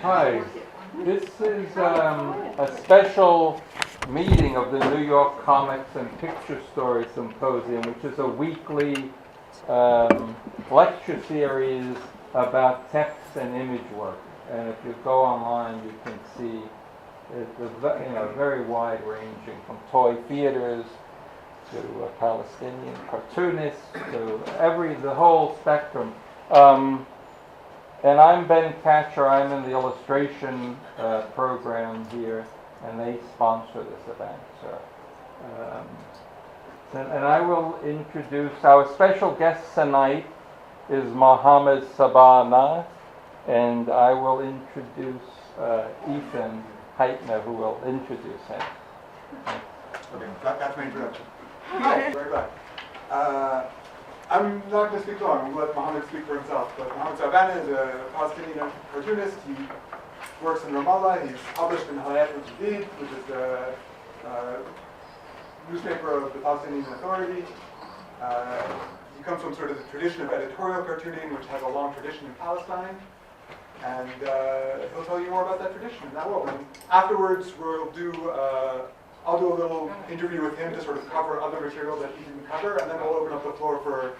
Hi, this is a special meeting of the New York Comics and Picture Story Symposium, which is a weekly lecture series about text and image work. And if you go online, you can see it's very wide-ranging, from toy theaters to Palestinian cartoonists to the whole spectrum. And I'm Ben Catcher. I'm in the illustration program here, and they sponsor this event. And I will introduce our special guest tonight is Mohammad Saba'aneh, and I will introduce Ethan Heitner, who will introduce him. Okay, that's my introduction. Hi, very glad. I'm not going to speak long. I'm going to let Mohammad speak for himself. But Mohammad Saba'aneh is a Palestinian cartoonist. He works in Ramallah. He's published in Al-Hayat Al-Jadid, which is the newspaper of the Palestinian Authority. He comes from sort of the tradition of editorial cartooning, which has a long tradition in Palestine. And he'll tell you more about that tradition and that world. And afterwards, I'll do a little interview with him to sort of cover other material that he didn't cover, and then we'll open up the floor for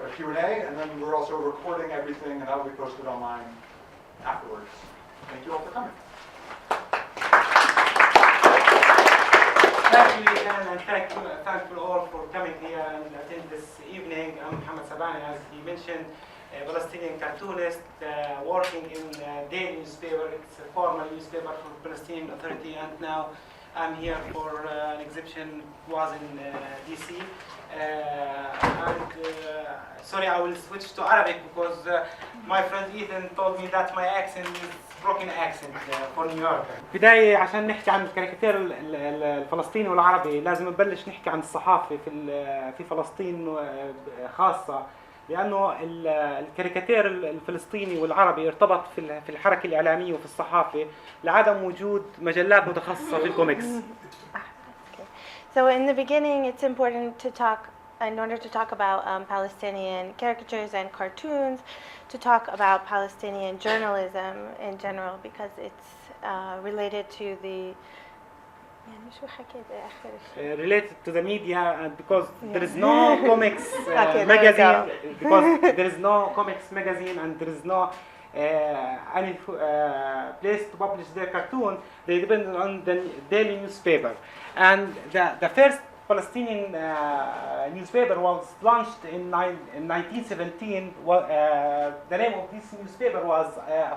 a Q&A, and then we're also recording everything, and that will be posted online afterwards. Thank you all for coming. Thank you, Ethan, and thank you all for coming here and attend this evening. I'm Mohammad Saba'aneh, as he mentioned, a Palestinian cartoonist working in a daily newspaper. It's a formal newspaper for the Palestinian Authority, and now I'm here for an exhibition. Was in DC. Sorry, I will switch to Arabic because my friend Ethan told me that my accent is broken accent for New York. بداية عشان نحكي عن الكاريكاتير الفلسطيني والعربي لازم نبلش نحكي عن الصحافة في فلسطين خاصة، لأنه الكاريكاتير الفلسطيني والعربي ارتبط في الحركة الإعلامية وفي الصحافة لعدم وجود مجلات متخصصة في الكوميكس. So in the beginning, it's important to talk, in order to talk about Palestinian caricatures and cartoons, to talk about Palestinian journalism in general, because it's related to the related to the media, and because there is no comics magazine, because there is no comics magazine and there is no any place to publish their cartoon, they depend on the daily newspaper. And the first Palestinian newspaper was launched in 1917. The name of this newspaper was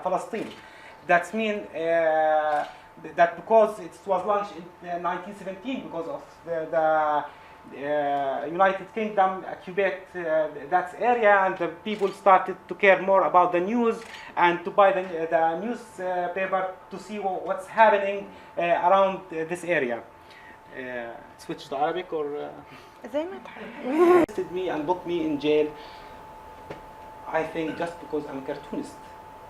Palestine. That means that because it was launched in 1917 because of the United Kingdom occupied that area, and the people started to care more about the news and to buy the newspaper to see what's happening around this area. Switch to Arabic or? Arrested me and put me in jail. I think just because I'm a cartoonist.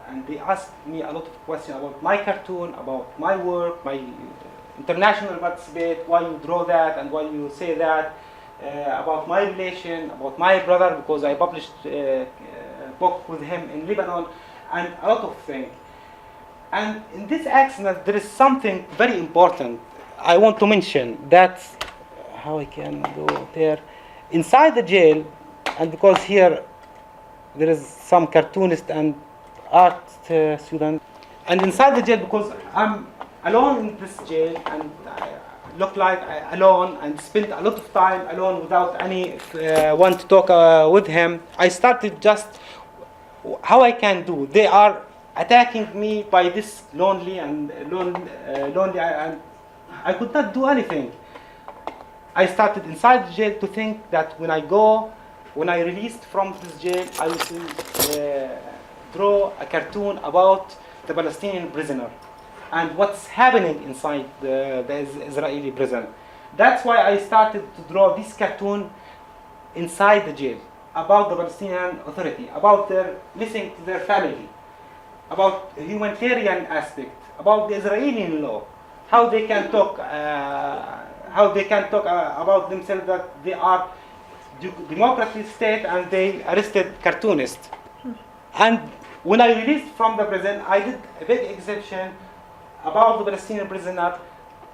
And they asked me a lot of questions about my cartoon, about my work, my international participate, why you draw that and why you say that, about my relation, about my brother, because I published a book with him in Lebanon, and a lot of things. And in this accident, there is something very important I want to mention. That's how I can go there. Inside the jail, and because here there is some cartoonist and art student, and inside the jail, because I'm alone in this jail and I look like alone and spend a lot of time alone without any one to talk with him, I started just how I can do. They are attacking me by this lonely and I could not do anything. I started inside the jail to think that when I released from this jail, I will draw a cartoon about the Palestinian prisoner and what's happening inside the Israeli prison. That's why I started to draw this cartoon inside the jail about the Palestinian Authority, about listening to their family, about humanitarian aspect, about the Israeli law, how they can talk about themselves that they are democratic state and they arrested cartoonists. And when I released from the prison, I did a big exhibition about the Palestinian prisoner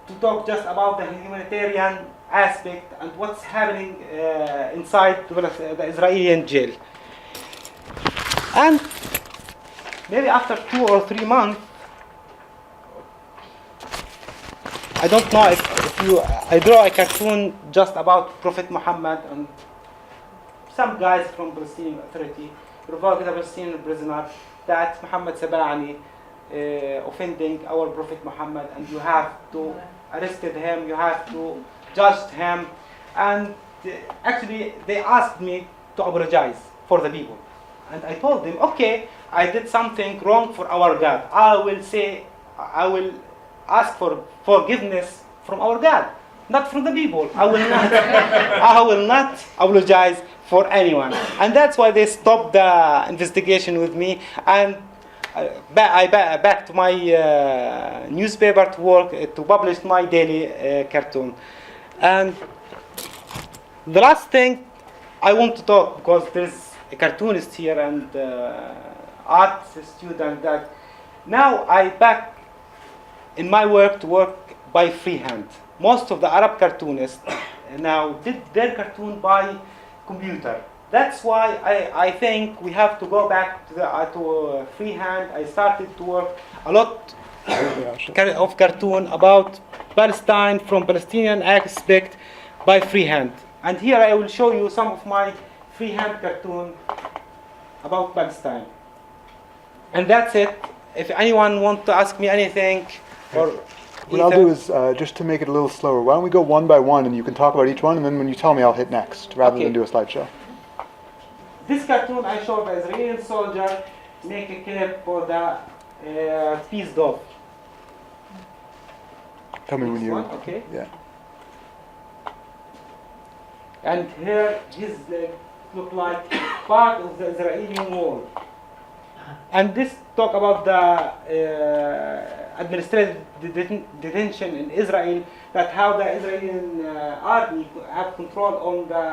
to talk just about the humanitarian aspect and what's happening inside the Israeli jail. And maybe after 2 or 3 months, I don't know if I draw a cartoon just about Prophet Muhammad and some guys from Palestinian Authority provoked the Palestinian prisoner that Mohammad Saba'aneh offending our Prophet Muhammad, and you have to arrested him, you have to judge him, and actually they asked me to apologize for the people, and I told them, okay, I did something wrong for our God. I will ask for forgiveness from our God, not from the people. I will not apologize for anyone, and that's why they stopped the investigation with me, and I back to my newspaper to work to publish my daily cartoon. And the last thing I want to talk, because there's a cartoonist here and art student, that now I back in my work to work by freehand. Most of the Arab cartoonists now did their cartoon by computer. That's why I think we have to go back to freehand. I started to work a lot of cartoon about Palestine from Palestinian aspect by freehand. And here I will show you some of my freehand cartoon about Palestine. And that's it. If anyone wants to ask me anything, or what I'll do is, just to make it a little slower, why don't we go one by one and you can talk about each one, and then when you tell me I'll hit next, rather than do a slideshow. This cartoon I show the Israeli soldier make a clip for the peace dove. Tell me when you... Okay. Yeah. And here his leg look like part of the Israeli wall. And this talk about the administrative detention in Israel, that how the Israeli army have control on the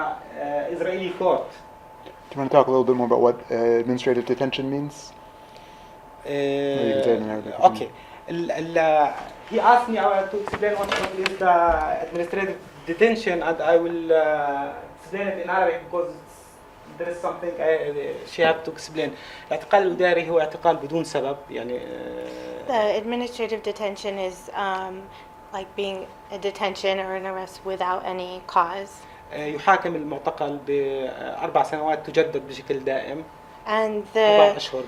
Israeli court. Do you want to talk a little bit more about what administrative detention means? Or you can say it in Arabic. Okay. He asked me to explain what is the administrative detention, and I will explain it in Arabic because there is something she have to explain. الاعتقال الإداري هو اعتقال بدون سبب يعني. The administrative detention is like being a detention or an arrest without any cause. يحاكم المعتقل ب4 سنوات تجدد بشكل دائم. And 4 أشهر.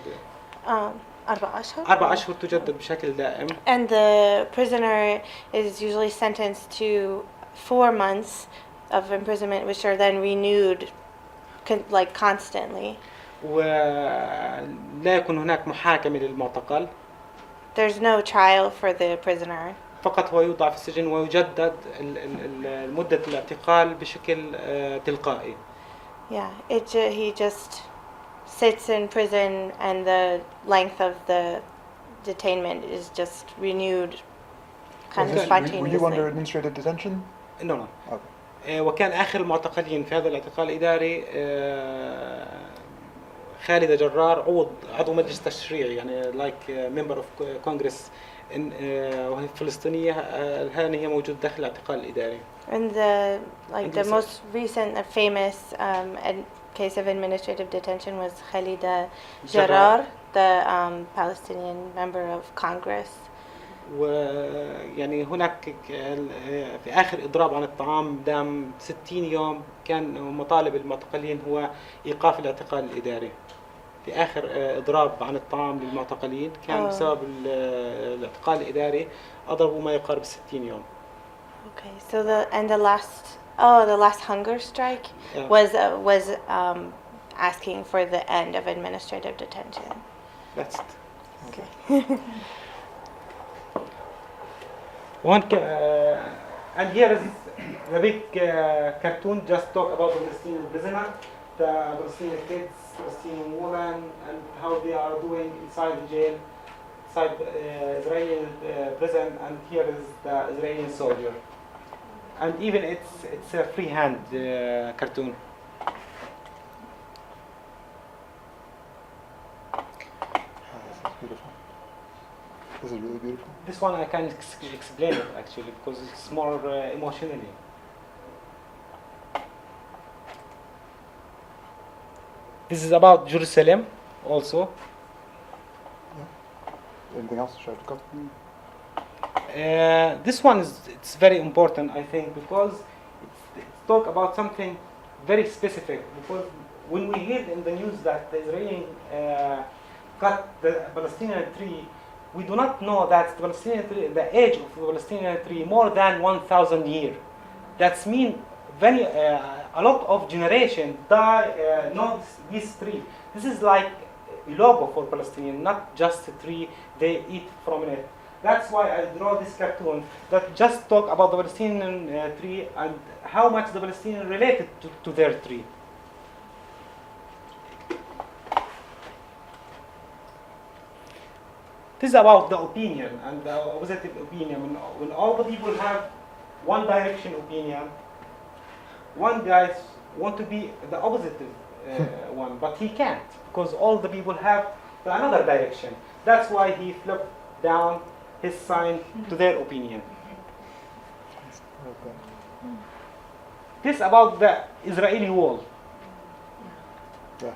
4 أشهر. 4 أشهر تجدد بشكل دائم. And the prisoner is usually sentenced to 4 months of imprisonment, which are then renewed like constantly. ولا يكون هناك محاكمة للمعتقل. There's no trial for the prisoner. فقط هو يوضع في السجن ويجدد مدة الاعتقال بشكل تلقائي. Yeah, he just sits in prison, and the length of the detainment is just renewed kind of spontaneously. Were you under administrative detention? No. Okay. وكان آخر المعتقلين في هذا الاعتقال الإداري خالد جرار عضو مجلس تشريعي يعني like member of Congress وهي فلسطينية الآن هي موجود داخل الاعتقال الإداري. And the most recent famous case of administrative detention was Khalida Jarrar, the Palestinian member of Congress. ويعني هناك في آخر إضراب عن الطعام دام 60 يوم كان مطالب المعتقلين هو إيقاف الاعتقال الإداري. في آخر إضراب عن الطعام للمعتقلين كان بسبب الاعتقال الإداري أضربوا ما يقارب 60 يوم. Okay, so the last hunger strike was asking for the end of administrative detention. That's it. Okay. And here is the big cartoon just talk about the Palestinian prisoner, the Palestinian kids, Palestinian women, and how they are doing inside the jail, inside Israeli prison, and here is the Israeli soldier. And even it's a freehand cartoon. This one I can explain it actually because it's more emotionally. This is about Jerusalem also. Anything else? Should I go? This one it's very important, I think, because it's talk about something very specific. Because when we hear in the news that the Israeli cut the Palestinian tree, we do not know that the Palestinian tree, the age of the Palestinian tree, more than 1,000 years. That means a lot of generation die not this tree. This is like a logo for Palestinian, not just a tree they eat from it. That's why I draw this cartoon that just talk about the Palestinian tree and how much the Palestinian related to their tree. This is about the opinion and the opposite opinion. When all the people have one direction opinion, one guy want to be the opposite one, but he can't because all the people have the another direction. That's why he flipped down his sign to their opinion. This about the Israeli wall. Yeah.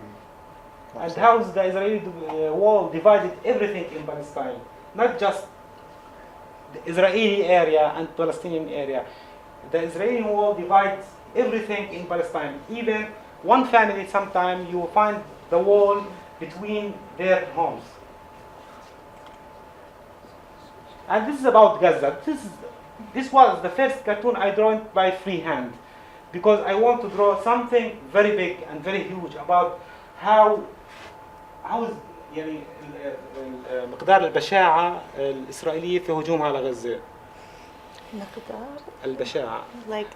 And how is the Israeli wall divided everything in Palestine, not just the Israeli area and Palestinian area. The Israeli wall divides everything in Palestine. Even one family, sometimes you will find the wall between their homes. And this is about Gaza. This was the first cartoon I drew by freehand because I want to draw something very big and very huge about how يعني مقدار البشاعة الإسرائيلية في هجومها على غزة. مقدار البشاعة. Like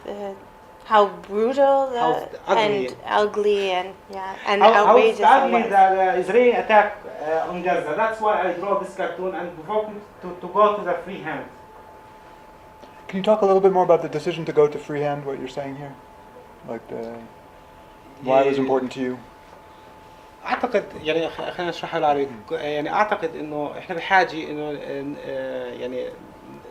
how brutal and ugly and outrageous. How ugly the Israeli attack on Gaza. That's why I draw this cartoon and provoke it to go to the freehand. Can you talk a little bit more about the decision to go to freehand? What you're saying here, like why it was important to you? اعتقد يعني خلينا نشرحها بالعربي. يعني اعتقد انه احنا بحاجه انه يعني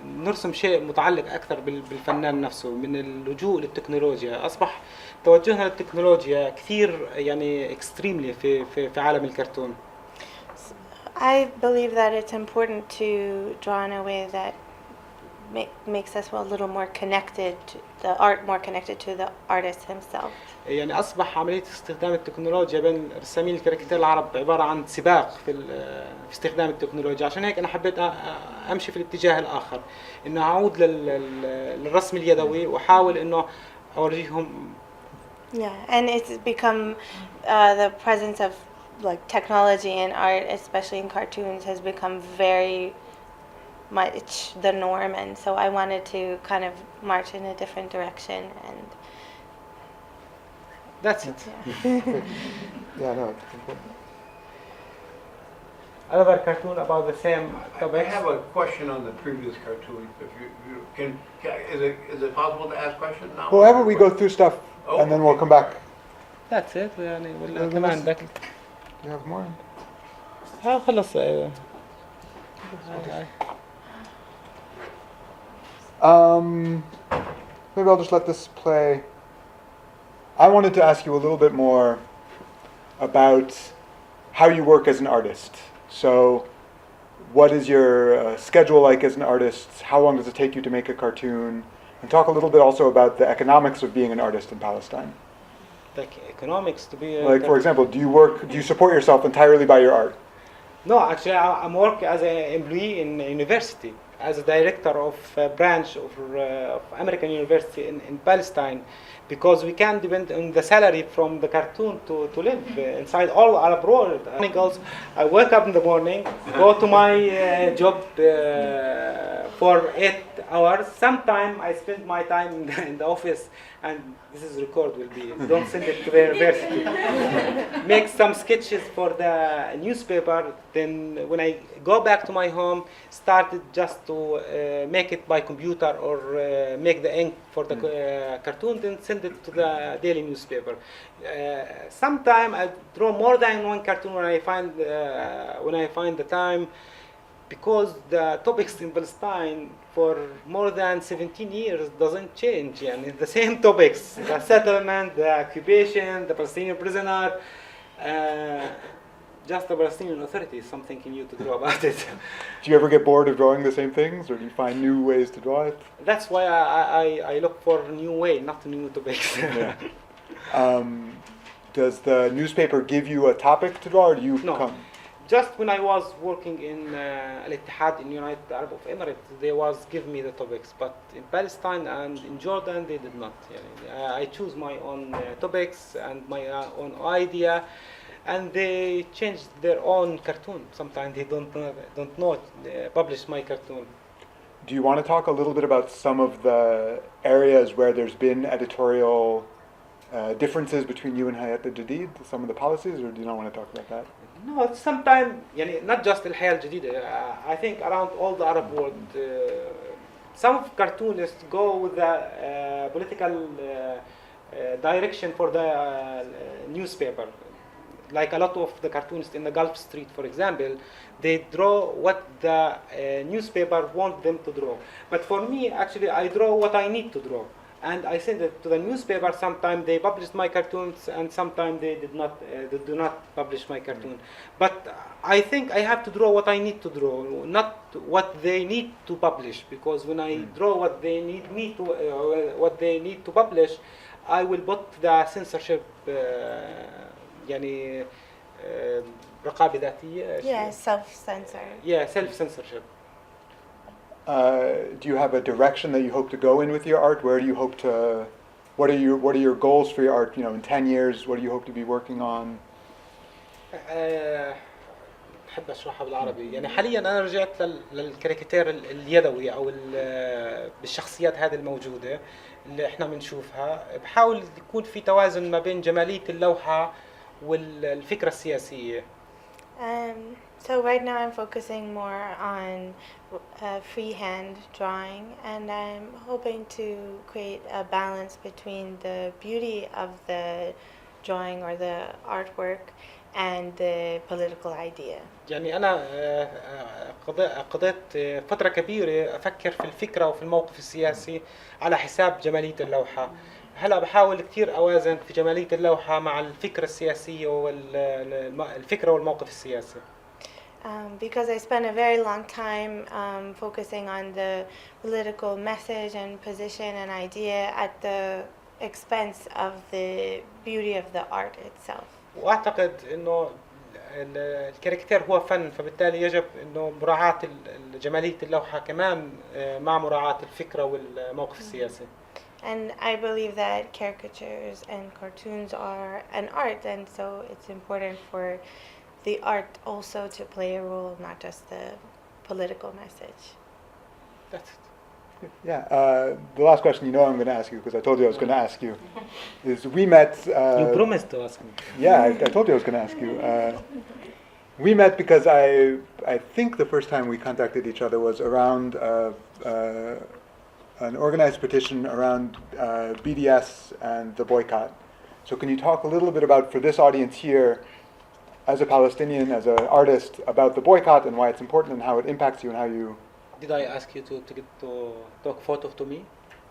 نرسم شيء متعلق اكثر بالفنان نفسه من اللجوء للتكنولوجيا. اصبح توجهنا للتكنولوجيا كثير يعني extremely في عالم الكرتون. I believe that it's important to draw in a way that makes us a little more connected to the art, more connected to the artist himself. يعني أصبح عملية استخدام التكنولوجيا بين رسامين الكاريكاتير العرب عبارة عن سباق في استخدام التكنولوجيا. عشان هيك أنا حبيت أمشي في الاتجاه الآخر، إنه أعود للرسم اليدوي وأحاول إنه أوريهم. Yeah, and it's become the presence of like technology in art, especially in cartoons, has become very much the norm, and so I wanted to kind of march in a different direction, and that's it. Yeah, no, it's important. Another cartoon about the same topic. I have a question on the previous cartoon. If you can, is it possible to ask questions now? Whenever we go through stuff, and then we'll come back. That's it. يعني ولا كمان عندك. You have more? خلص. Maybe I'll just let this play. I wanted to ask you a little bit more about how you work as an artist. So, what is your schedule like as an artist? How long does it take you to make a cartoon? And talk a little bit also about the economics of being an artist in Palestine. Like economics to be. Like, for example, do you support yourself entirely by your art? No, actually, I'm working as an employee in university, as a director of a branch of American University in Palestine, because we can't depend on the salary from the cartoon to live inside all Arab world. I wake up in the morning, go to my job for 8 hours. Sometimes I spend my time in the office, and this is record will be, don't send it to the university. Make some sketches for the newspaper, then when I go back to my home, started just to make it by computer or make the ink for the cartoon, then send it to the daily newspaper. Sometimes I draw more than one cartoon when I find the time. because the topics in Palestine for more than 17 years doesn't change. And the same topics: the settlement, the occupation, the Palestinian prisoner. Just the Palestinian Authority is something new to draw about it. Do you ever get bored of drawing the same things, or do you find new ways to draw it? That's why I look for a new way, not new topics. Yeah. Does the newspaper give you a topic to draw, or do you No. come? Just when I was working in Al-Hayat in United Arab Emirates, they was give me the topics, but in Palestine and in Jordan they did not. I choose my own topics and my own idea, and they changed their own cartoon. Sometimes they don't know publish my cartoon. Do you want to talk a little bit about some of the areas where there's been editorial differences between you and Hayat Al-Jadid, some of the policies, or do you not want to talk about that? No, sometimes, not just Al-Hayat Al-Jadid. I think around all the Arab world, some cartoonists go with the political direction for the newspaper. Like a lot of the cartoonists in the Gulf Street, for example, they draw what the newspaper want them to draw. But for me, actually, I draw what I need to draw. And I send it to the newspaper. Sometimes they publish my cartoons, and sometimes they do not publish my cartoon. But I think I have to draw what I need to draw, not what they need to publish. Because when I draw what they need to publish, I will put the censorship. رقابة ذاتية. Yeah, self-censor. Yeah, self-censorship. Do you have a direction that you hope to go in with your art? Where do you hope to? What are your goals for your art? In 10 years, what do you hope to be working on? بحب اشرحها بالعربي. حاليا انا رجعت للكاريكاتير اليدوي او بالشخصيات هذه الموجوده اللي احنا بنشوفها. بحاول يكون في توازن ما بين جماليه اللوحه والفكره السياسيه. So right now I'm focusing more on freehand drawing, and I'm hoping to create a balance between the beauty of the drawing or the artwork and the political idea. أنا قضيت فترة كبيرة أفكر في الفكرة وفي الموقف السياسي على حساب جمالية اللوحة. هلا بحاول كثير أوازن في جمالية اللوحة مع الفكرة السياسية والفكرة والموقف السياسي. Because I spent a very long time focusing on the political message and position and idea at the expense of the beauty of the art itself. وأعتقد إنه الكاريكاتير هو فن، فبالتالي يجب إنه مراعاة جمالية اللوحة كمان مع مراعاة الفكرة والموقف السياسي. And I believe that caricatures and cartoons are an art, and so it's important for the art also to play a role, not just the political message. That's it. Yeah, the last question I'm going to ask you, because I told you I was going to ask you, is we met... you promised to ask me. Yeah, I told you I was going to ask you. We met because I think the first time we contacted each other was around an organized petition around BDS and the boycott. So can you talk a little bit about, for this audience here, as a Palestinian, as an artist, about the boycott and why it's important and how it impacts you and how you... Did I ask you to talk photo to me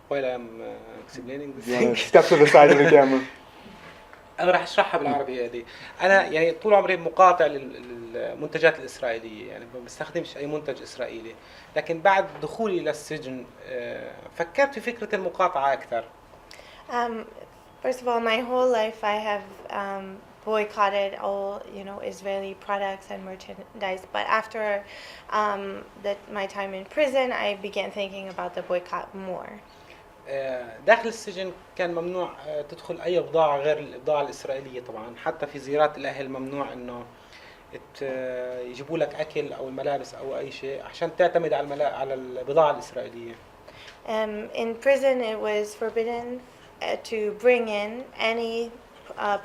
while I'm explaining this thing? Step to the side of the camera. أنا راح أشرحها بالعربية هذه. أنا طول عمري مقاطع للمنتجات الإسرائيلية، ما بستخدمش أي منتج إسرائيلي. لكن بعد دخولي للسجن فكرت في فكرة المقاطعة أكثر. First of all, my whole life I have boycotted all Israeli products and merchandise. But after my time in prison, I began thinking about the boycott more. داخل السجن كان ممنوع تدخل أي بضاعة غير البضاعة الإسرائيلية طبعا. حتى في زيارات الأهل ممنوع إنه يجيبوا لك أكل أو الملابس أو أي شيء عشان تعتمد على البضاعة الإسرائيلية. In prison, it was forbidden to bring in any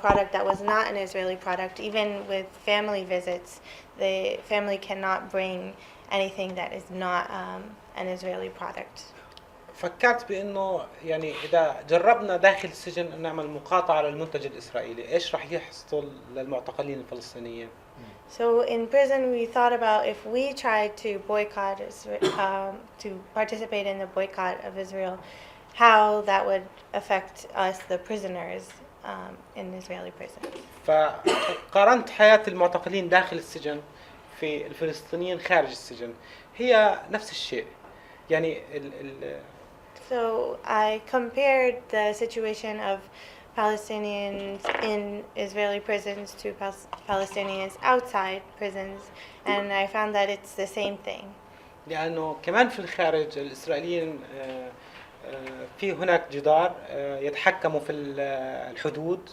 product that was not an Israeli product. Even with family visits, the family cannot bring anything that is not an Israeli product. فكرت بأنه إذا جربنا داخل السجن أن نعمل مقاطعة للمنتج الإسرائيلي، إيش رح يحصل للمعتقلين الفلسطينيين؟ So in prison, we thought about if we tried to boycott, to participate in the boycott of Israel, how that would affect us, the prisoners, in Israeli prisons. فقارنت حياة المعتقلين داخل السجن في الفلسطينيين خارج السجن هي نفس الشيء يعني So I compared the situation of Palestinians in Israeli prisons to Palestinians outside prisons, and I found that it's the same thing. لأنه كمان في الخارج الإسرائيليين في هناك جدار يتحكموا في الحدود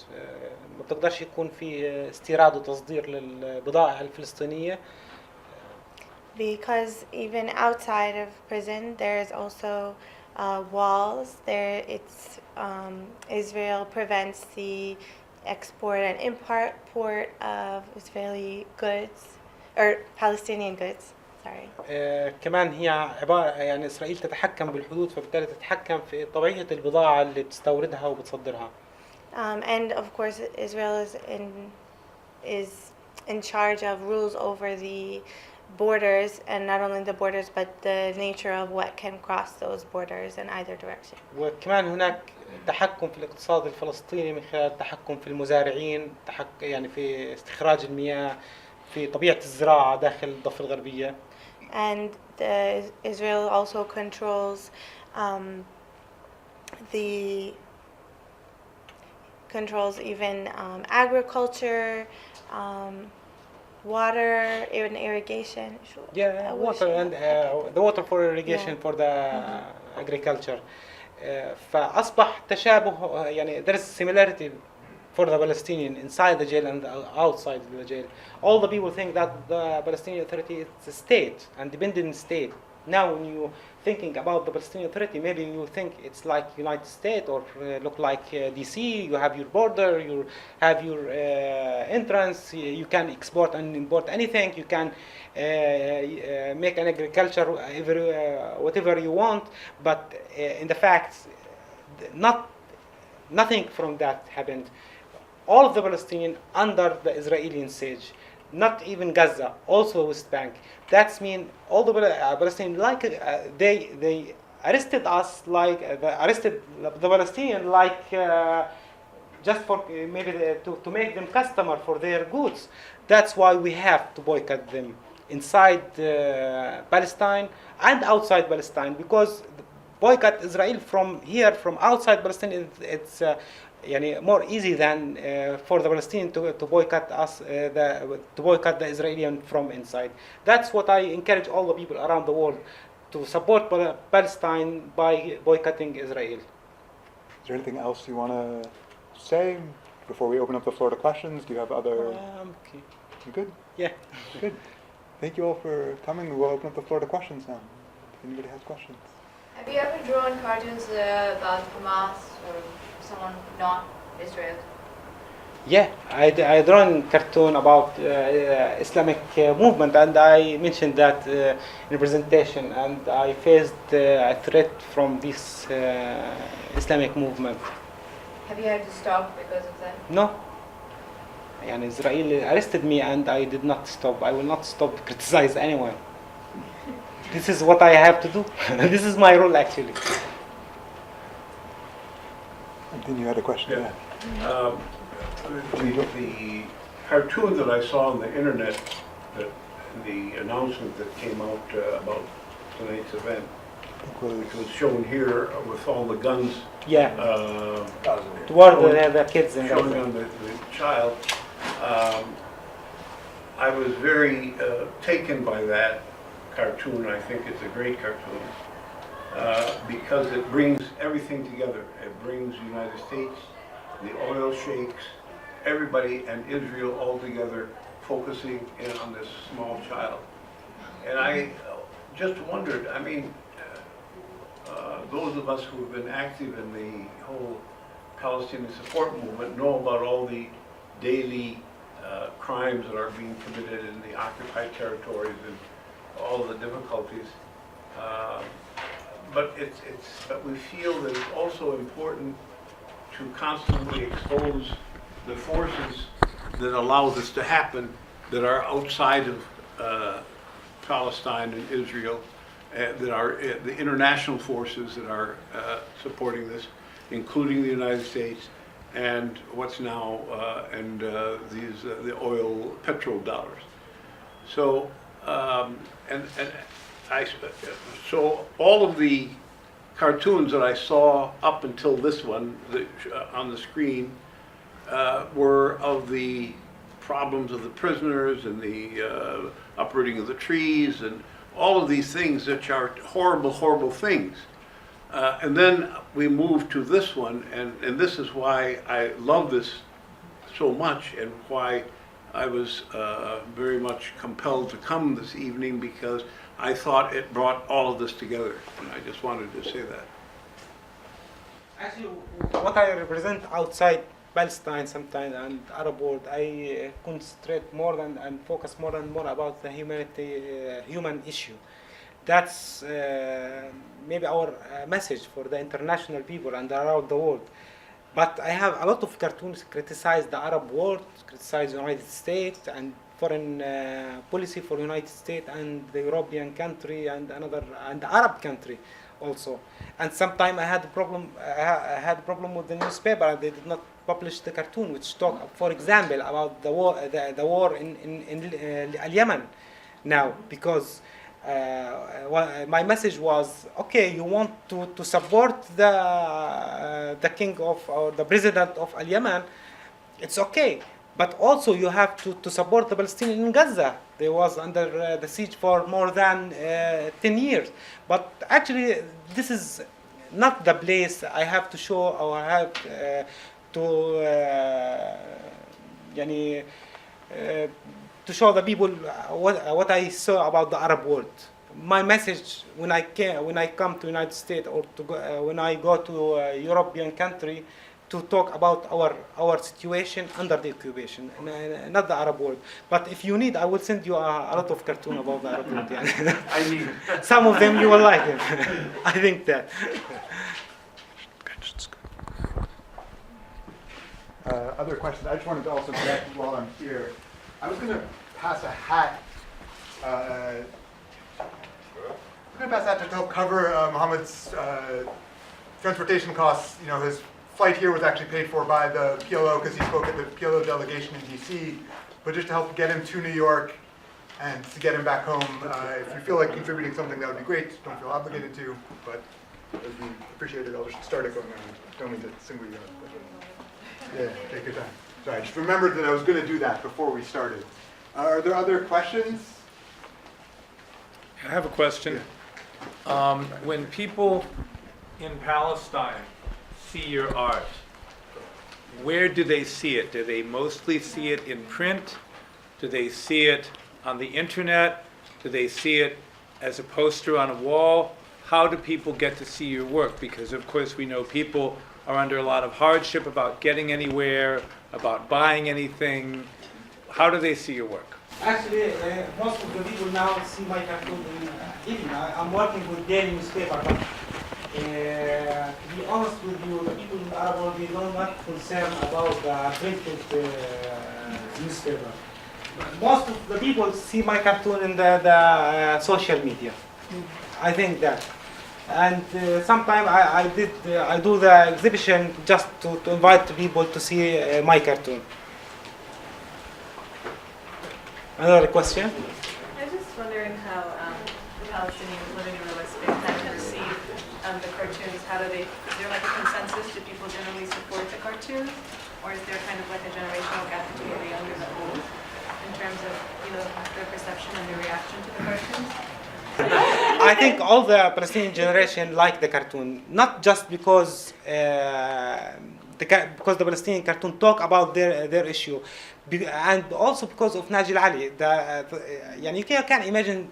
ما بتقدرش يكون في استيراد وتصدير للبضائع الفلسطينية. Because even outside of prison, there's also walls. Israel prevents the export and import of Israeli goods or Palestinian goods. Sorry. كمان هي عبارة يعني إسرائيل تتحكم بالحدود فبالتالي تتحكم في طبيعة البضاعة اللي بتستوردها وبتصدرها. And of course, Israel is in charge of rules over the borders, and not only the borders, but the nature of what can cross those borders in either direction. وكمان هناك تحكم في الاقتصاد الفلسطيني من خلال التحكم في المزارعين، يعني في استخراج المياه، في طبيعة الزراعة داخل الضفة الغربية. And Israel also controls even agriculture, water, even irrigation. Yeah, water and the water for irrigation for the agriculture. فأصبح تشابه يعني there is similarity for the Palestinian inside the jail and outside the jail. All the people think that the Palestinian Authority is a state, independent state. Now when you thinking about the Palestinian Authority, maybe you think it's like United States or look like DC. You have your border, you have your entrance. You can export and import anything. You can make an agriculture whatever you want. But in the fact, nothing from that happened. All of the Palestinians under the Israeli siege, not even Gaza, also West Bank. That's mean all the Palestinians like they arrested us like arrested the Palestinians like just for maybe to make them customer for their goods. That's why we have to boycott them inside Palestine and outside Palestine, because boycott Israel from here from outside Palestine it's يعني more easy than for the Palestinians to boycott us, to boycott the Israelis from inside. That's what I encourage all the people around the world to support Palestine by boycotting Israel. Is there anything else you want to say before we open up the floor to questions? Do you have other? Okay. You good? Yeah. Good. Thank you all for coming. We'll open up the floor to questions now. If anybody has questions. Have you ever drawn cartoons about Hamas or someone not Israel? Yeah, I drawn cartoon about Islamic movement, and I mentioned that in a presentation, and I faced a threat from this Islamic movement. Have you had to stop because of that? No. And Israel arrested me, and I did not stop. I will not stop to criticize anyone. This is what I have to do. This is my role, actually. And then you had a question. Yeah. The cartoon that I saw on the internet, the announcement that came out about tonight's event, which was shown here with all the guns. Yeah. Toward the kids in showing Gaza. on the child. I was very taken by that cartoon. I think it's a great cartoon because it brings everything together. It brings the United States, the oil sheikhs, everybody, and Israel all together, focusing in on this small child. And I just wondered, I mean, those of us who have been active in the whole Palestinian support movement know about all the daily crimes that are being committed in the occupied territories and all the difficulties. But we feel that it's also important to constantly expose the forces that allow this to happen that are outside of Palestine and Israel, that are the international forces that are supporting this, including the United States and what's now the oil petrol dollars. So so all of the cartoons that I saw up until this one on the screen were of the problems of the prisoners and the uprooting of the trees and all of these things, which are horrible, horrible things. And then we moved to this one, and this is why I love this so much and why I was very much compelled to come this evening, because I thought it brought all of this together, and I just wanted to say that. Actually, what I represent outside Palestine sometimes and Arab world, I concentrate more than and focus more and more about the human issue. That's maybe our message for the international people and around the world. But I have a lot of cartoons criticize the Arab world, criticize the United States and foreign policy for United States and the European country and the Arab country also. And sometimes I had a problem. I had a problem with the newspaper, and they did not publish the cartoon, which talk, for example, about the war in Yemen now, because my message was, okay, you want to support the king of or the president of Yemen, it's okay. But also you have to support the Palestinians in Gaza. They was under the siege for more than 10 years. But actually, this is not the place I have to show or I have to show the people what I saw about the Arab world. My message when I come to United States or when I go to a European country, to talk about our situation under the occupation, not the Arab world. But if you need, I will send you a lot of cartoons about the Arab world. Yeah. I need Some of them you will like them. I think that. Other questions? I just wanted to also connect while I'm here. I was going to pass a hat. I'm going to pass a hat to help cover Mohammed's transportation costs. You know, his flight here was actually paid for by the PLO because he spoke at the PLO delegation in DC. But just to help get him to New York and to get him back home, if you feel like contributing something, that would be great. Don't feel obligated to, but it would be appreciated. I'll just start it going around. Don't mean to single you out. Yeah, take your time. Sorry, I just remembered that I was going to do that before we started. Are there other questions? I have a question. Yeah. When people in Palestine see your art, where do they see it? Do they mostly see it in print? Do they see it on the internet? Do they see it as a poster on a wall? How do people get to see your work? Because of course we know people are under a lot of hardship about getting anywhere, about buying anything. How do they see your work? Actually, most of the people now see my cartoon in I'm working with daily newspaper, but to be honest with you, the people in the Arab world, they are not concerned about the printed newspaper. Most of the people see my cartoon in the social media. I think that. And sometimes I do the exhibition just to invite people to see my cartoon. Another question? I was just wondering how the Palestinians living in the West Bank kind of receive the cartoons. How do they? Is there like a consensus? Do people generally support the cartoons, or is there kind of like a generational gap between the young and the old in terms of their perception and their reaction to the cartoons? I think all the Palestinian generation like the cartoon, not just because the Palestinian cartoon talk about their issue, and also because of Najil Ali. You can imagine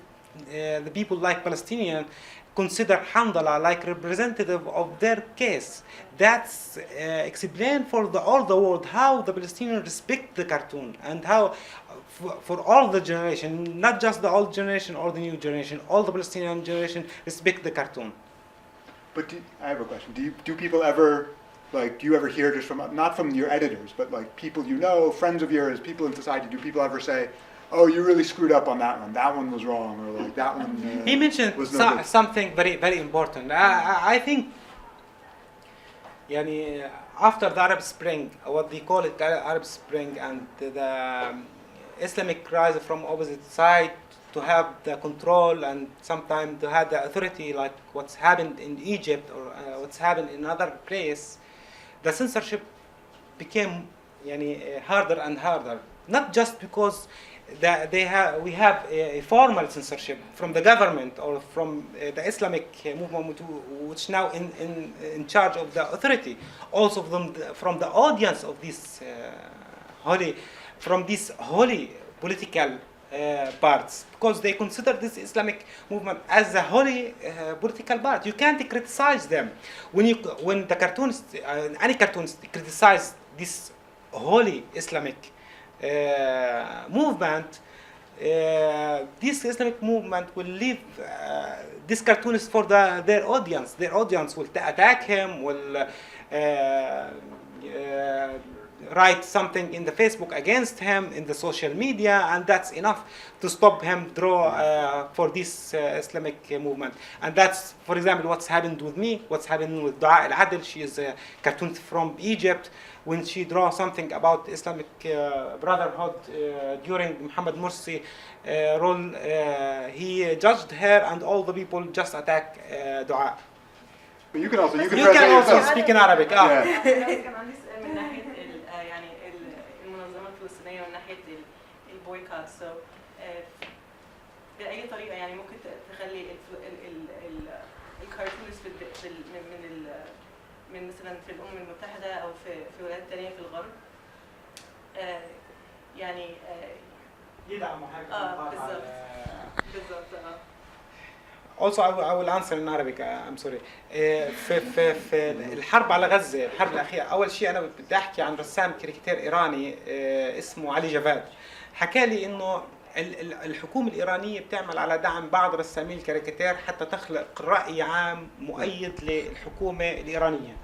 the people like Palestinian consider Handala like representative of their case. That's explained for all the world how the Palestinians respect the cartoon and how for all the generation, not just the old generation or the new generation, all the Palestinian generation respect the cartoon. But I have a question. Do people ever, do you ever hear just from, not from your editors, but like people you know, friends of yours, people in society, do people ever say, oh, you really screwed up on that one. That one was wrong, or like that one. He mentioned was no good. something very, very important. I think, يعني, after the Arab Spring, what they call it Arab Spring, and the Islamic rise from opposite side to have the control and sometimes to have the authority, like what's happened in Egypt or what's happened in other place, the censorship became يعني, harder and harder. Not just because we have a formal censorship from the government or from the Islamic movement, which now in charge of the authority, also from the audience of this holy political parts, because they consider this Islamic movement as a holy political part. You can't criticize them. When the cartoonist, any cartoonist criticize this holy Islamic movement, this Islamic movement will leave this cartoonist for their audience. Their audience will attack him, will write something in the Facebook against him, in the social media, and that's enough to stop him draw for this Islamic movement. And that's, for example, what's happened with me, what's happened with Dua Al-Adil. She is a cartoonist from Egypt. When she draw something about Islamic Brotherhood during Mohammad Morsi rule, he judged her, and all the people just attack Dua. But you can also You can also speak in Arabic. Yeah. كان عندي سؤال من ناحية يعني المنظمات الفلسطينية ومن ناحية البويكوت. So بأي طريقة يعني ممكن تخلي الكارتونست من مثلا في الأمم المتحدة أو في ولايات تانية في الغرب يعني يدعموا حاجة بالضبط. Also, I will answer in Arabic. I'm sorry. في الحرب على غزة، الحرب الأخيرة، أول شيء أنا بدي أحكي عن رسام كاريكاتير إيراني اسمه علي جواد. حكى لي إنه الحكومة الإيرانية بتعمل على دعم بعض رسامي الكاريكاتير حتى تخلق رأي عام مؤيد للحكومة الإيرانية.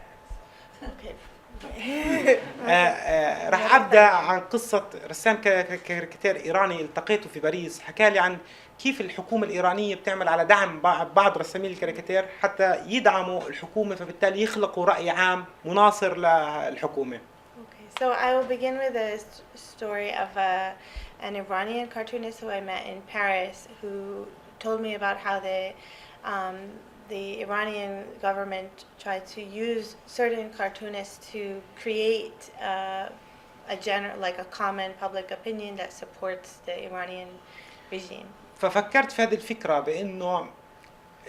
راح أبدأ عن قصة رسام كاريكاتير إيراني التقيته في باريس. حكى لي عن كيف الحكومة الإيرانية بتعمل على دعم بعض رسامي الكاريكاتير حتى يدعموا الحكومة، فبالتالي يخلقوا رأي عام مناصر للحكومة. Okay, so I will begin with a story of an Iranian cartoonist who I met in Paris, who told me about how the Iranian government tried to use certain cartoonists to create a common public opinion that supports the Iranian regime. ففكرت في هذه الفكرة بأنه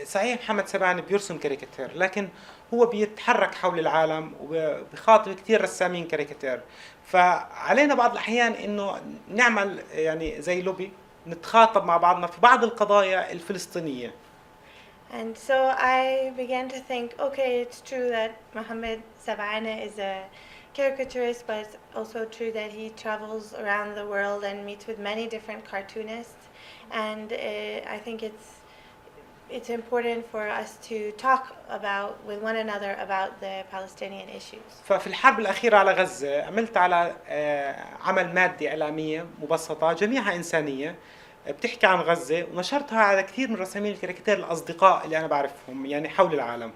صحيح محمد سبعاني بيرسم كاريكاتير، لكن هو بيتحرك حول العالم وبيخاطب كثير رسامين كاريكاتير، فعلينا بعض الأحيان إنه نعمل يعني زي لوبي، نتخاطب مع بعضنا في بعض القضايا الفلسطينية. And so I began to think, okay, it's true that Mohammad Saba'aneh is a caricaturist, but it's also true that he travels around the world and meets with many different cartoonists. And I think it's important for us to talk with one another about the Palestinian issues. ففي الحرب الأخيرة على غزة عملت على عمل مادي إعلامية مبسطة جميعها إنسانية بتحكي عن غزة، ونشرتها على كثير من رسامين الكاريكاتير الأصدقاء اللي أنا بعرفهم يعني حول العالم.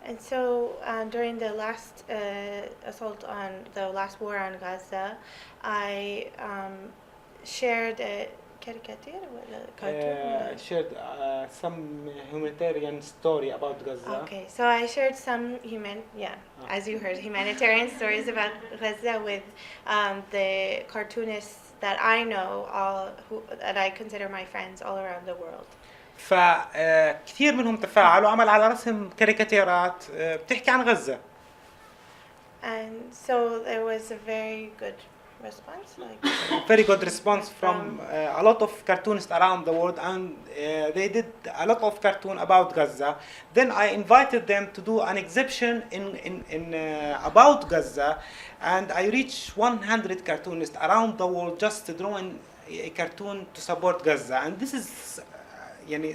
And so during the last assault on the last war on Gaza, I shared a caricature, a cartoon. Shared some humanitarian story about Gaza. Okay, so I shared some as you heard, humanitarian stories about Gaza with the cartoonists that I know, that I consider my friends all around the world. فكثير منهم تفاعلوا وعمل على رسم كاريكاتيرات بتحكي عن غزة. And so there was a very good response, very good response from a lot of cartoonists around the world, and they did a lot of cartoon about Gaza. Then I invited them to do an exhibition in about Gaza, and I reached 100 cartoonists around the world just drawing a cartoon to support Gaza. And this is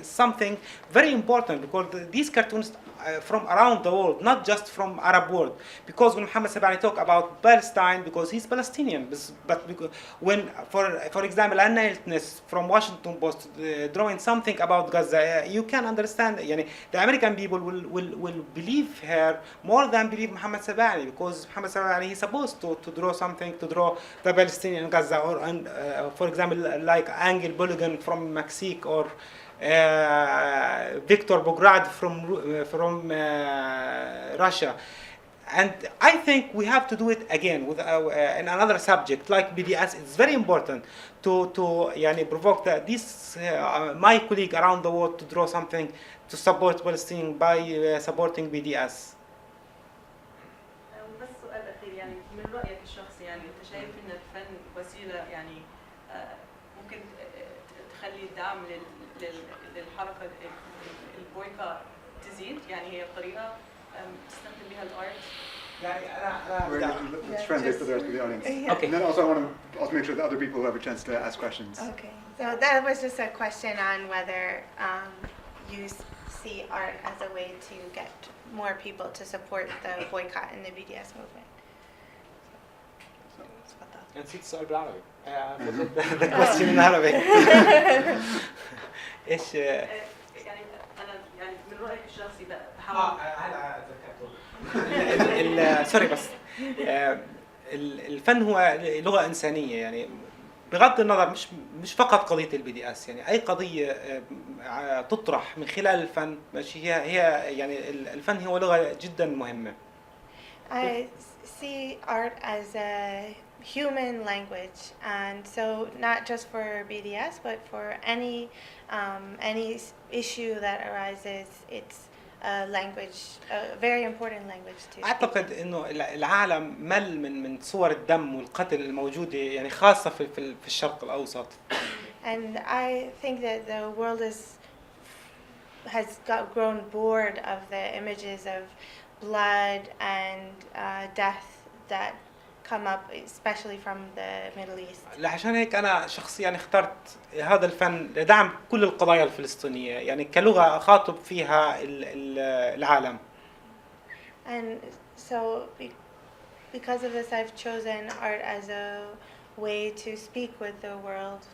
something very important, because these cartoonists from around the world, not just from Arab world. Because when Mohammad Saba'aneh talk about Palestine, because he's Palestinian, but because when, for example, Anna Eltness from Washington Post drawing something about Gaza, you can understand. The American people will believe her more than believe Mohammad Saba'aneh, because Mohammad Saba'aneh is supposed to draw something, to draw the Palestinian Gaza, or for example, like Angel Boligan from Mexico, or Victor Bograd from Russia. And I think we have to do it again with in another subject like BDS. It's very important to provoke this my colleague around the world to draw something to support Palestine by supporting BDS. بس سؤال أخير يعني من رأيك الشخصي يعني أنت شايف إن الفن وسيلة يعني ممكن تخلي الدعم للحركة البويكوت تزيد يعني هي طريقة تستخدم بها الارت يعني أنا Let's translate for the rest of the audience. Okay. And then also I want to also make sure that other people will have a chance to ask questions. Okay, so that was just a question on whether you see art as a way to get more people to support the boycott and the BDS movement. نسيت السؤال بالعربي. The question in Arabic. إيش؟ يعني أنا يعني من رأيك الشخصي بحاول سوري بس الفن هو لغة إنسانية يعني بغض النظر مش فقط قضية الBDS يعني أي قضية تطرح من خلال الفن ماشي هي يعني الفن هو لغة جدا مهمة. I see art as a human language, and so not just for BDS but for any issue that arises, it's a language, a very important language to speak. أعتقد إنه العالم مل من صور الدم والقتل الموجودة يعني خاصة في الشرق الأوسط. And I think that the world has grown bored of the images of blood and death that come up, especially from the Middle East. لعشان هيك أنا شخصيا اخترت هذا الفن لدعم كل القضايا الفلسطينية يعني كلغة أخاطب فيها العالم. And so because of this I've chosen art as a way to speak with the world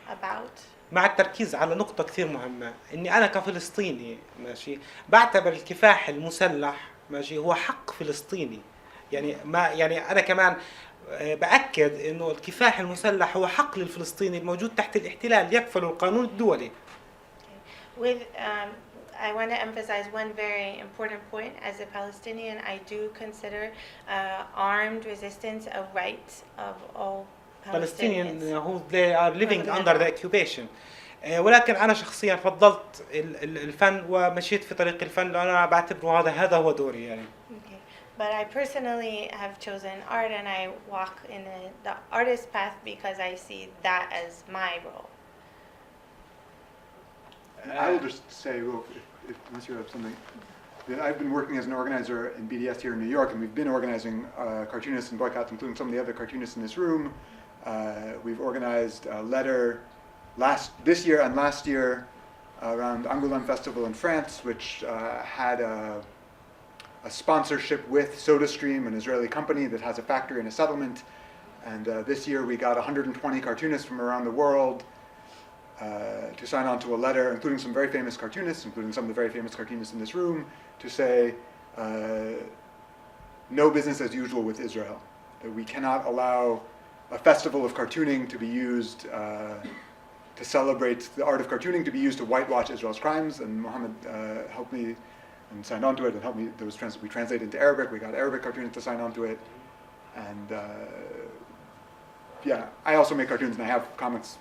about. مع التركيز على نقطة كثير مهمة إني أنا كفلسطيني ماشي بعتبر الكفاح المسلح ماشي هو حق فلسطيني يعني أنا كمان بأكد إنه الكفاح المسلح هو حق للفلسطيني الموجود تحت الاحتلال يكفله القانون الدولي. I want to emphasize one very important point. As a Palestinian, I do consider armed resistance a right of all Palestinians. who they are living under the occupation. ولكن أنا شخصيا فضلت الفن ومشيت في طريق الفن لأن بعتبره هذا هو دوري يعني. But I personally have chosen art and I walk in the artist path because I see that as my role. I will just say, well, unless you have something, that I've been working as an organizer in BDS here in New York, and we've been organizing cartoonists and boycotts, including some of the other cartoonists in this room. We've organized a letter this year and last year around Angoulême Festival in France, which had a sponsorship with SodaStream, an Israeli company that has a factory and a settlement. And this year we got 120 cartoonists from around the world to sign on to a letter, including some very famous cartoonists, including some of the very famous cartoonists in this room, to say no business as usual with Israel. That we cannot allow a festival of cartooning to be used to celebrate the art of cartooning, to be used to whitewash Israel's crimes. And Mohammed helped me and signed on to it and helped me. We translated into Arabic. We got Arabic cartoonists to sign on to it. And yeah, I also make cartoons and I have comics,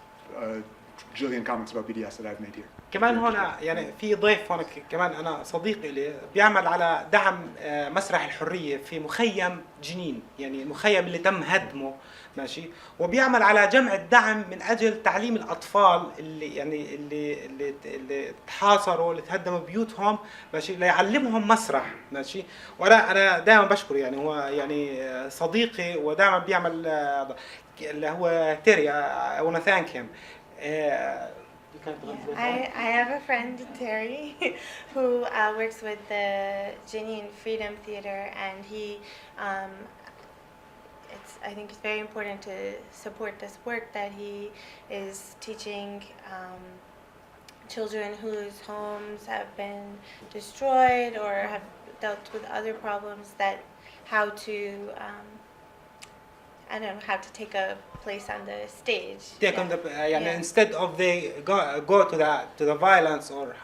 jillion comics about BDS that I've made here. كمان هنا يعني في ضيف هنا كمان أنا صديق لي بيعمل على دعم مسرح الحرية في مخيم جنين يعني المخيم اللي تم هدمه ماشي وبيعمل على جمع الدعم من أجل تعليم الأطفال اللي يعني اللي تحاصروا اللي تهدموا بيوتهم ماشي ليعلمهم مسرح ماشي وأنا دائما بشكر يعني هو يعني صديقي ودائما بيعمل اللي هو تيري I wanna thank him. You can translate. I have a friend, Terry, who works with the Ginny and Freedom Theater, and he, I think it's very important to support this work that he is teaching children whose homes have been destroyed or have dealt with other problems, that how to, I don't know, how to take a place on the stage. Take on the instead of they go to the violence or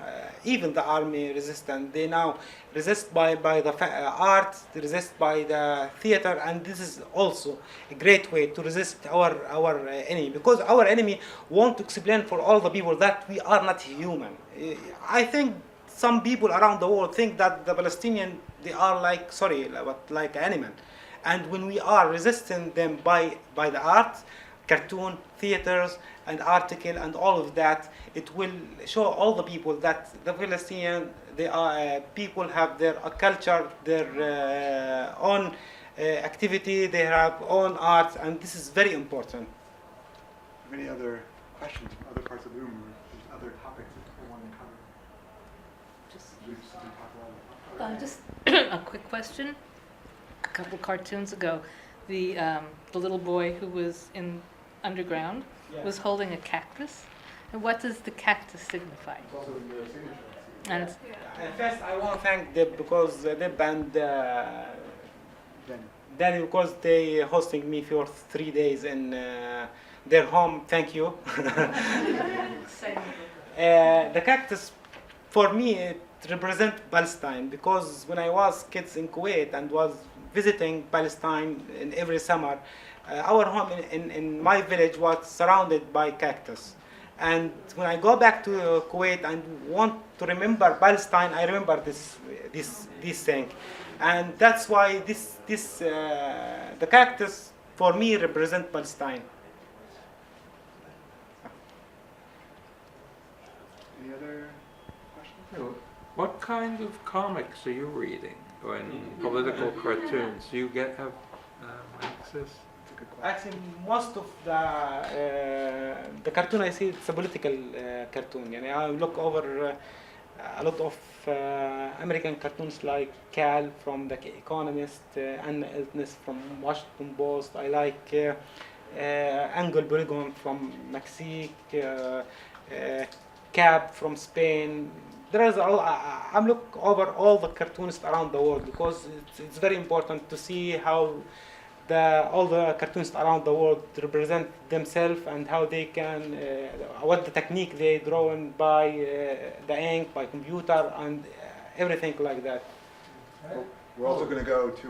even the army resistance, they now resist by the art, resist by the theater, and this is also a great way to resist our enemy, because our enemy want to explain for all the people that we are not human. I think some people around the world think that the Palestinian, they are like animal. And when we are resisting them by the art, cartoon, theaters, and article, and all of that, it will show all the people that the Palestinian, they are people have their culture, their own activity, they have own art, and this is very important. Any other questions from other parts of the room, or other topics that you want to cover? Just a quick question. A couple cartoons ago, the little boy who was in underground was holding a cactus. And what does the cactus signify? And it's, First, I want to thank them because they banned Danny, because they hosting me for 3 days in their home. Thank you. The cactus, for me, it represents Palestine, because when I was kids in Kuwait and was visiting Palestine in every summer, our home in my village was surrounded by cactus. And when I go back to Kuwait and want to remember Palestine, I remember this thing. And that's why the cactus for me represent Palestine. Any other questions? What kind of comics are you reading, or political cartoons? Do you have access? Actually, most of the cartoon I see, it's a political cartoon. I look over a lot of American cartoons like Cal from The Economist, Anna Elkness from Washington Post. I like Angel Burigon from Mexique, Cab from Spain. I look over all the cartoonists around the world, because it's very important to see how all the cartoonists around the world represent themselves, and how they can, what the technique they drawn by the ink, by computer, and everything like that. We're also going to go to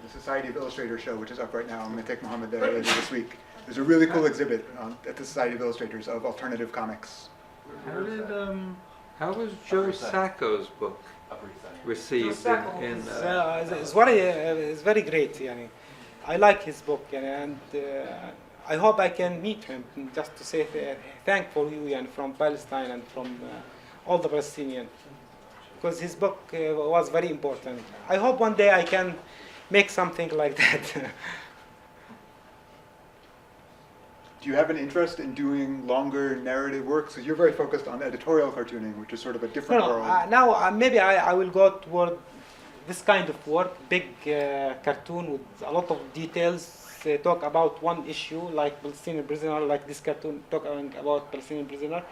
the Society of Illustrators show, which is up right now. I'm going to take Mohammed there later this week. There's a really cool exhibit at the Society of Illustrators of alternative comics. How was Joe Sacco's book received in it's very great. I like his book, and I hope I can meet him just to say thank for you from Palestine and from all the Palestinians, because his book was very important. I hope one day I can make something like that. Do you have an interest in doing longer narrative works? So you're very focused on editorial cartooning, which is sort of a different world. Now maybe I will go toward this kind of work, big cartoon with a lot of details, talk about one issue like Palestinian prisoner, like this cartoon talking about Palestinian prisoner.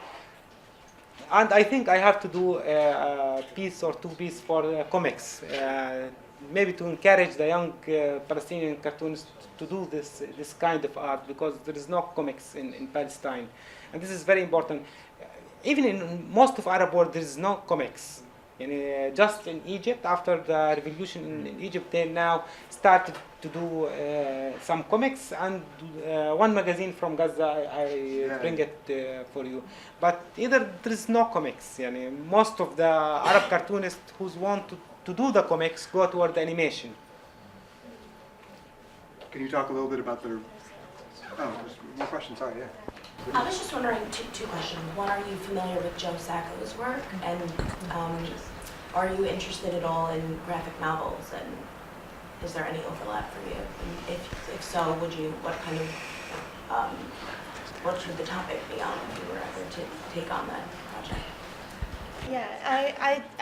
And I think I have to do a piece or two pieces for comics, maybe to encourage the young Palestinian cartoonists to do this kind of art, because there is no comics in Palestine, and this is very important. Even in most of Arab world, there is no comics. Just in Egypt, after the revolution in Egypt, they now started to do some comics, and one magazine from Gaza, I bring it for you. But either there is no comics. Most of the Arab cartoonists who want to do the comics go toward the animation. Can you talk a little bit about there's more questions, sorry, yeah. I was just wondering, two questions. One, are you familiar with Joe Sacco's work? And are you interested at all in graphic novels? And is there any overlap for you? And if so, what kind of what should the topic be on if you were ever to take on that project? Yeah,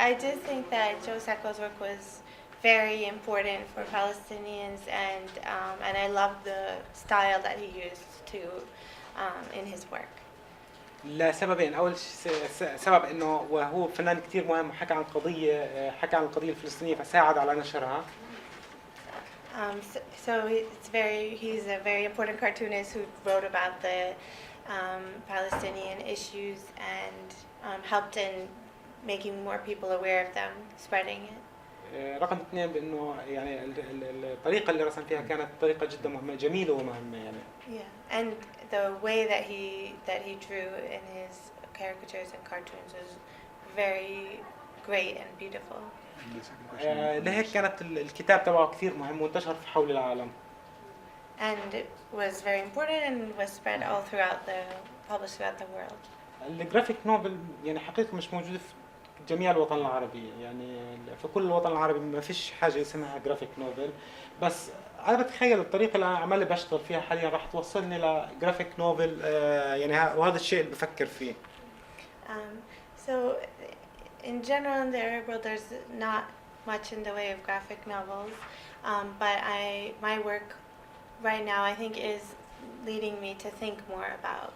I did think that Joe Sacco's work was very important for Palestinians, and I love the style that he used to in his work. لسببين. اول سبب انه وهو فنان كثير مهم، حكى عن القضيه الفلسطينيه فساعد على نشرها. So he's a very important cartoonist who wrote about the Palestinian issues and helped in making more people aware of them, spreading it. رقم اثنين بانه يعني الطريقه اللي رسم فيها كانت طريقه جدا مهمه، جميله ومهمه يعني. Yeah, and the way that he drew in his caricatures and cartoons was very great and beautiful. لهيك كانت الكتاب تبعه كثير مهم وانتشر في حول العالم. And it was very important and was spread all published throughout the world. الجرافيك نوفل يعني حقيقة مش موجودة في جميع الوطن العربي، يعني في كل الوطن العربي ما فيش حاجة اسمها جرافيك نوفل، بس أنا بتخيل الطريقة اللي أنا عمالي بشتغل فيها حاليا راح توصلني لجرافيك نوفل، يعني وهذا الشيء اللي بفكر فيه. So in general in the Arab world there's not much in the way of graphic novels, but my work right now I think is leading me to think more about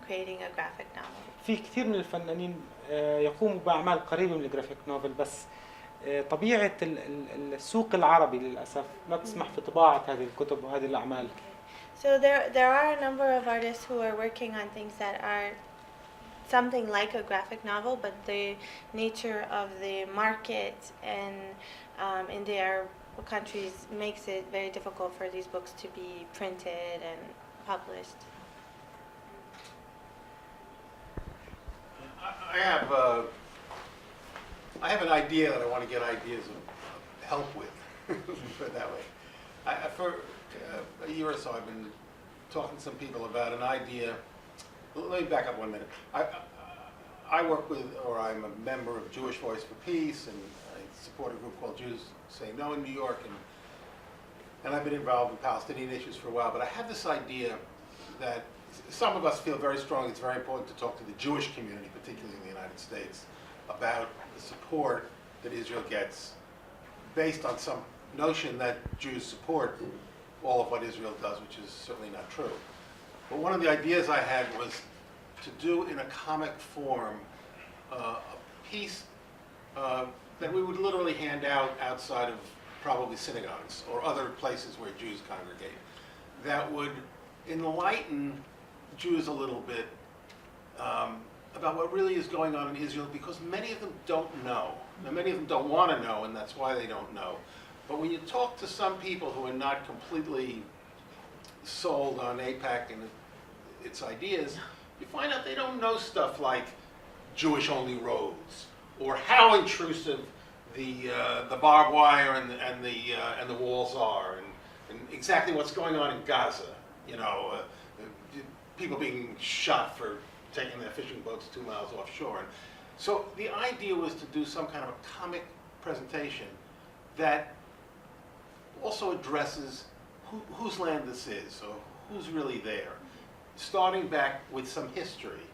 creating a graphic novel. في كثير من الفنانين يقوموا بأعمال قريبة من الجرافيك نوفل، بس طبيعة السوق العربي للأسف لا تسمح في طباعة هذه الكتب وهذه الأعمال. So there are a number of artists who are working on things that are something like a graphic novel, but the nature of the market and in the Arab countries makes it very difficult for these books to be printed and published. I have an idea that I want to get ideas of help with, put it that way. For a year or so I've been talking to some people about an idea. Let me back up 1 minute. I work with, or I'm a member of Jewish Voice for Peace, and I support a group called Jews Say No in New York, and I've been involved in Palestinian issues for a while, but I have this idea that some of us feel very strongly it's very important to talk to the Jewish community, particularly in the United States, about the support that Israel gets based on some notion that Jews support all of what Israel does, which is certainly not true. But one of the ideas I had was to do in a comic form a piece that we would literally hand out outside of probably synagogues or other places where Jews congregate, that would enlighten Jews a little bit about what really is going on in Israel, because many of them don't know. Now, many of them don't want to know, and that's why they don't know. But when you talk to some people who are not completely sold on AIPAC and its ideas, you find out they don't know stuff like Jewish-only roads, or how intrusive the barbed wire and the walls are, and exactly what's going on in Gaza. You know, people being shot for taking their fishing boats 2 miles offshore. And so the idea was to do some kind of a comic presentation that also addresses whose land this is, or who's really there, starting back with some history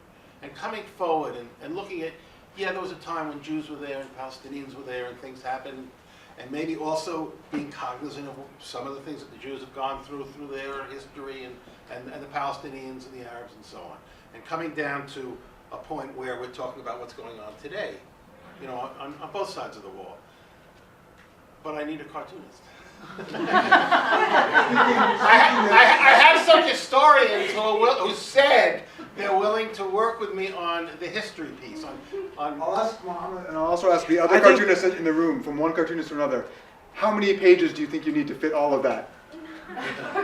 and coming forward and looking at, yeah, there was a time when Jews were there and Palestinians were there and things happened, and maybe also being cognizant of some of the things that the Jews have gone through their history, and the Palestinians and the Arabs and so on, and coming down to a point where we're talking about what's going on today, you know, on both sides of the wall. But I need a cartoonist. I have some historians who said they're willing to work with me on the history piece. I'll ask Mohammed, and I'll also ask the other cartoonists in the room, from one cartoonist to another, how many pages do you think you need to fit all of that?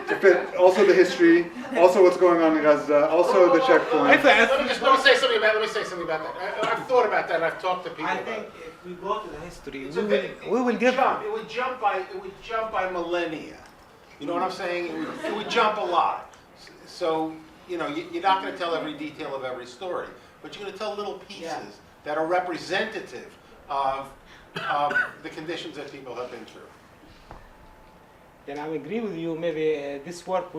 To fit also the history, also what's going on in Gaza, also the checkpoint. Let me say something about that. I've thought about that, and I've talked to people I about think it. if we go to the history, we will give. It would jump by millennia. You know what I'm saying? It would jump a lot. So, you know, you're not going to tell every detail of every story, but you're going to tell little pieces that are representative of the conditions that people have been through. And I agree with you. Maybe this work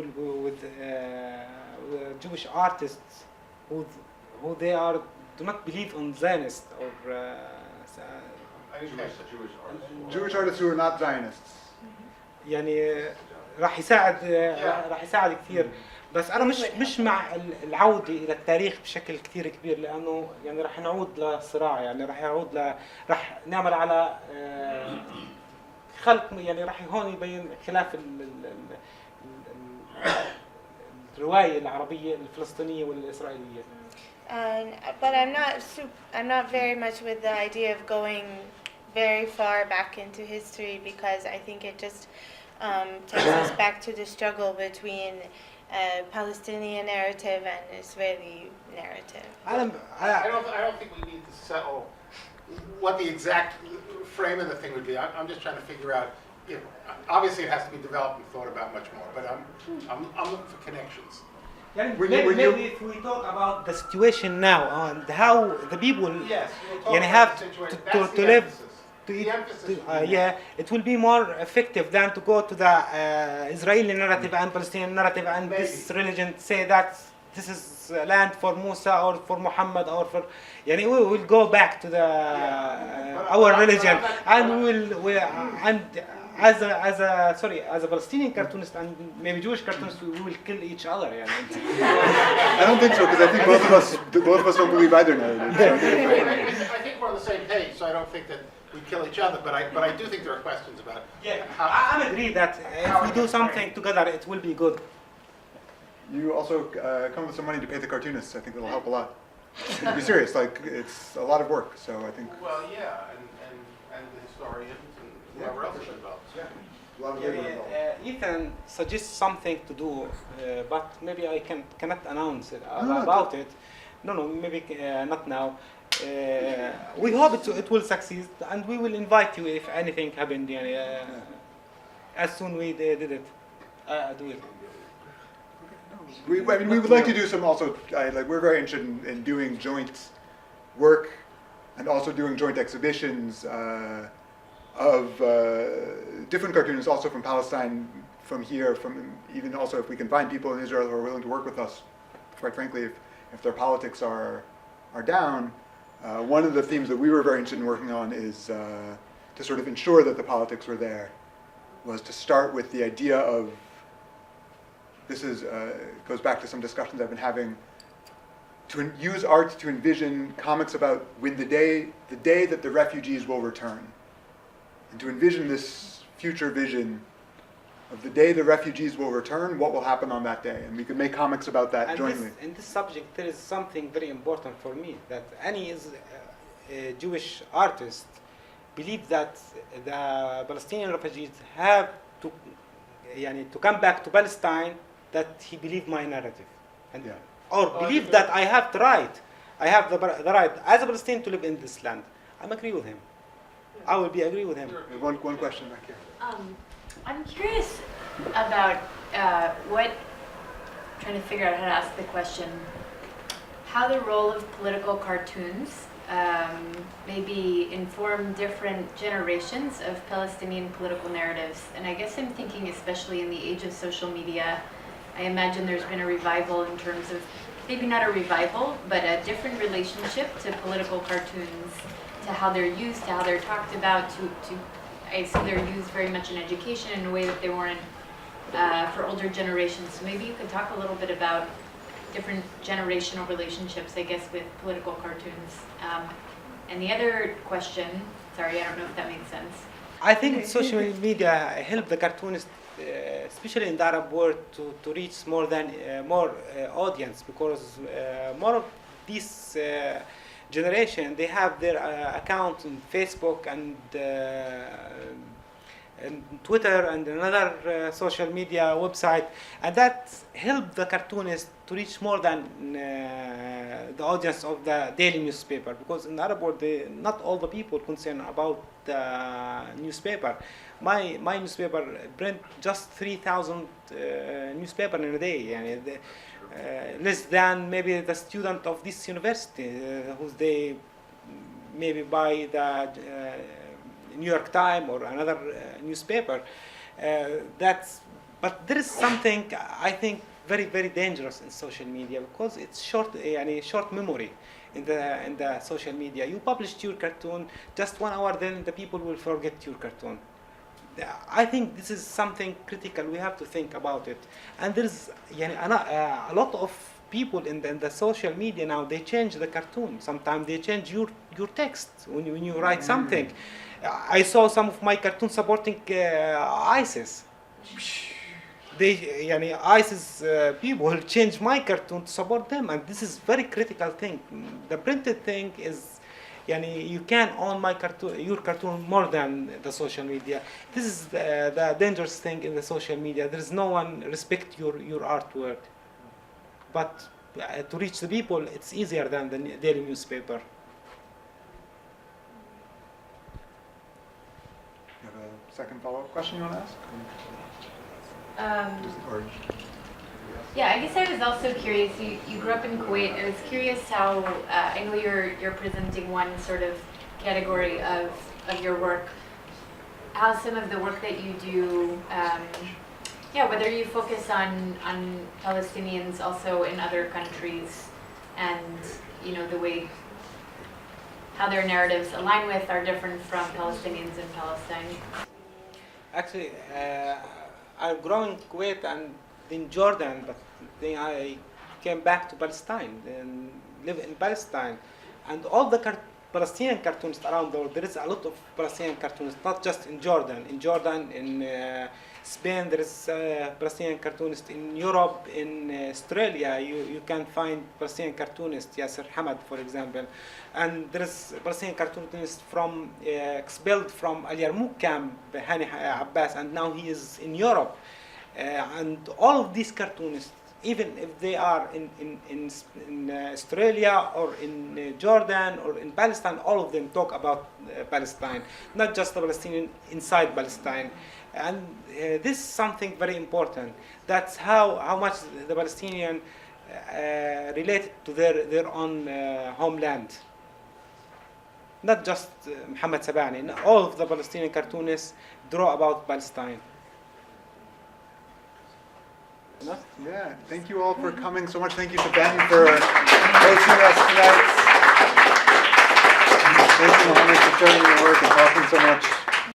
Jewish artists who they are do not believe on Zionist or Jewish artists who are not Zionists. يعني راح يساعد كثير. بس انا مش مع العوده الى التاريخ بشكل كثير كبير، لانه يعني راح نعود لصراع، يعني راح نعمل على خلق، يعني راح هون يبين خلاف الروايه العربيه الفلسطينيه والاسرائيليه. But I'm not very much with the idea of going very far back into history, because I think it just takes us back to the struggle between Palestinian narrative and Israeli narrative. I don't think we need to settle what the exact frame of the thing would be. I'm just trying to figure out. You know, obviously, it has to be developed and thought about much more. But I'm looking for connections. Maybe if we talk about the situation now and how the people have to live, it will be more effective than to go to the Israeli narrative and Palestinian narrative and this religion say that this is land for Musa or for Muhammad or for, we will go back to the our religion and as a Palestinian cartoonist and maybe Jewish cartoonist, we will kill each other. I don't think so, because I think both of us don't believe either narrative. I think we're on the same page, so I don't think that we kill each other. But I do think there are questions about. I agree that if we do something together, it will be good. You also come with some money to pay the cartoonists. I think that'll help a lot. To be serious, it's a lot of work. So I think. Well, and the historians and whoever else is involved. Ethan suggests something to do, but maybe I cannot announce it about it. No, maybe not now. We hope it will succeed, and we will invite you if anything happened. As soon we did it, do it. We would like to do some also. We're very interested in doing joint work, and also doing joint exhibitions of different cartoonists, also from Palestine, from here, from even also if we can find people in Israel who are willing to work with us. Quite frankly, if their politics are down, one of the themes that we were very interested in working on is to sort of ensure that the politics were there. Was to start with the idea of. This goes back to some discussions I've been having. To use art to envision comics about when the day that the refugees will return. And to envision this future vision of the day the refugees will return, what will happen on that day. And we could make comics about that jointly. In this subject, there is something very important for me, that any Jewish artist believes that the Palestinian refugees have to come back to Palestine, that he believes my narrative. Or believe that I have the right. I have the right as a Palestinian to live in this land. I'm agree with him. I will be agree with him. One question back here. I'm curious about trying to figure out how to ask the question, how the role of political cartoons maybe inform different generations of Palestinian political narratives. And I guess I'm thinking especially in the age of social media, I imagine there's been a revival in terms of, maybe not a revival, but a different relationship to political cartoons, to how they're used, to how they're talked about, I assume they're used very much in education in a way that they weren't for older generations. So maybe you could talk a little bit about different generational relationships, I guess, with political cartoons. And the other question, sorry, I don't know if that makes sense. I think social media helped the cartoonists, especially in the Arab world, to reach more audience, because more of this generation, they have their accounts on Facebook and Twitter and another social media website, and that helped the cartoonists to reach more than the audience of the daily newspaper, because in the Arab world, not all the people concerned about the newspaper. My newspaper print just 3,000 newspaper in a day, less than maybe the student of this university, whose they maybe buy the New York Times or another newspaper. But there is something I think very, very dangerous in social media because it's short memory in the social media. You published your cartoon just 1 hour, then the people will forget your cartoon. I think this is something critical. We have to think about it. And there's a lot of people in the social media now, they change the cartoon. Sometimes they change your text when you write something. I saw some of my cartoons supporting ISIS. ISIS people change my cartoon to support them, and this is very critical thing. The printed thing is, you can own your cartoon more than the social media. This is the dangerous thing in the social media. There is no one respect your artwork. But to reach the people, it's easier than the daily newspaper. You have a second follow-up question you want to ask? Or Yeah, I guess I was also curious. You grew up in Kuwait. I was curious how I know you're presenting one sort of category of your work. How some of the work that you do, whether you focus on Palestinians also in other countries, and the way how their narratives align with are different from Palestinians in Palestine. Actually, I'm growing in Kuwait and in Jordan, but then I came back to Palestine and live in Palestine. And all the Palestinian cartoonists around the world, there is a lot of Palestinian cartoonists, not just in Jordan. In Jordan, in Spain, there is Palestinian cartoonists. In Europe, in Australia, you can find Palestinian cartoonists, Yasser Hamad, for example. And there is Palestinian cartoonist expelled from Al Yarmouk camp, Hani Abbas, and now he is in Europe. And all of these cartoonists, even if they are in Australia or in Jordan or in Palestine, all of them talk about Palestine, not just the Palestinian inside Palestine. And this is something very important. That's how much the Palestinian related to their own homeland. Not just Mohammad Saba'aneh. All of the Palestinian cartoonists draw about Palestine. Enough? yeah, thank you all for coming so much. Thank you to Ben for hosting us tonight. Thank you, Mohammed, for sharing your work and talking so much.